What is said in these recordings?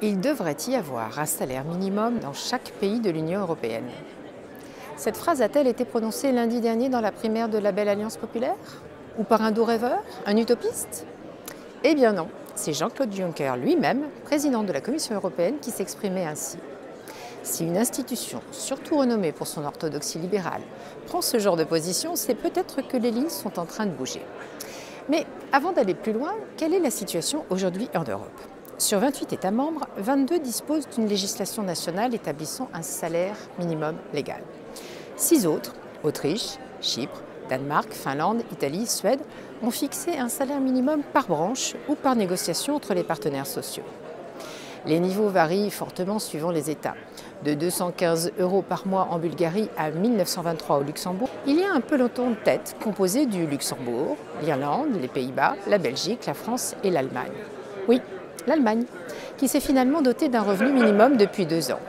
Il devrait y avoir un salaire minimum dans chaque pays de l'Union européenne. Cette phrase a-t-elle été prononcée lundi dernier dans la primaire de la Belle Alliance populaire? Ou par un doux rêveur, un utopiste? Eh bien non, c'est Jean-Claude Juncker lui-même, président de la Commission européenne, qui s'exprimait ainsi. Si une institution, surtout renommée pour son orthodoxie libérale, prend ce genre de position, c'est peut-être que les lignes sont en train de bouger. Mais avant d'aller plus loin, quelle est la situation aujourd'hui en Europe? Sur 28 États membres, 22 disposent d'une législation nationale établissant un salaire minimum légal. 6 autres, Autriche, Chypre, Danemark, Finlande, Italie, Suède, ont fixé un salaire minimum par branche ou par négociation entre les partenaires sociaux. Les niveaux varient fortement suivant les États. De 215 € par mois en Bulgarie à 1923 au Luxembourg, il y a un peloton de tête composé du Luxembourg, l'Irlande, les Pays-Bas, la Belgique, la France et l'Allemagne. Oui, l'Allemagne, qui s'est finalement dotée d'un revenu minimum depuis 2 ans.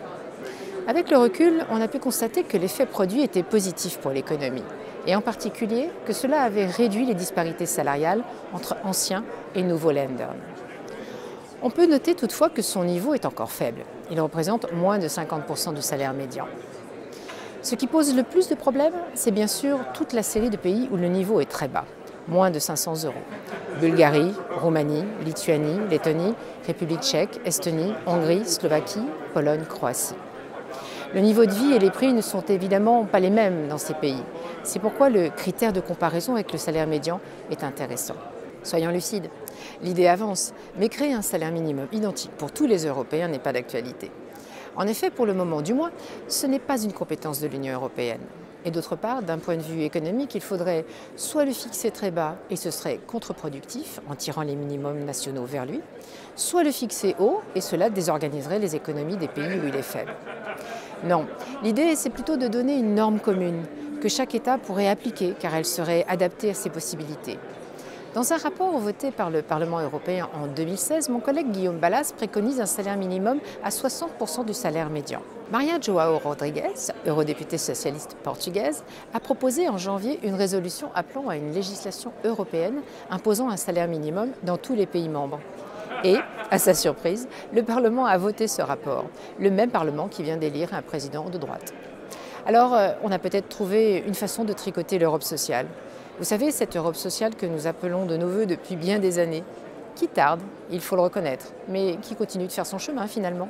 Avec le recul, on a pu constater que l'effet produit était positif pour l'économie, et en particulier que cela avait réduit les disparités salariales entre anciens et nouveaux Ländern. On peut noter toutefois que son niveau est encore faible. Il représente moins de 50% du salaire médian. Ce qui pose le plus de problèmes, c'est bien sûr toute la série de pays où le niveau est très bas, moins de 500 €. Bulgarie, Roumanie, Lituanie, Lettonie, République tchèque, Estonie, Hongrie, Slovaquie, Pologne, Croatie. Le niveau de vie et les prix ne sont évidemment pas les mêmes dans ces pays. C'est pourquoi le critère de comparaison avec le salaire médian est intéressant. Soyons lucides, l'idée avance, mais créer un salaire minimum identique pour tous les Européens n'est pas d'actualité. En effet, pour le moment du moins, ce n'est pas une compétence de l'Union européenne. Et d'autre part, d'un point de vue économique, il faudrait soit le fixer très bas et ce serait contre-productif en tirant les minimums nationaux vers lui, soit le fixer haut et cela désorganiserait les économies des pays où il est faible. Non, l'idée c'est plutôt de donner une norme commune que chaque État pourrait appliquer car elle serait adaptée à ses possibilités. Dans un rapport voté par le Parlement européen en 2016, mon collègue Guillaume Balas préconise un salaire minimum à 60% du salaire médian. Maria João Rodrigues, eurodéputée socialiste portugaise, a proposé en janvier une résolution appelant à une législation européenne imposant un salaire minimum dans tous les pays membres. Et, à sa surprise, le Parlement a voté ce rapport, le même Parlement qui vient d'élire un président de droite. Alors, on a peut-être trouvé une façon de tricoter l'Europe sociale. Vous savez, cette Europe sociale que nous appelons de nos voeux depuis bien des années, qui tarde, il faut le reconnaître, mais qui continue de faire son chemin finalement.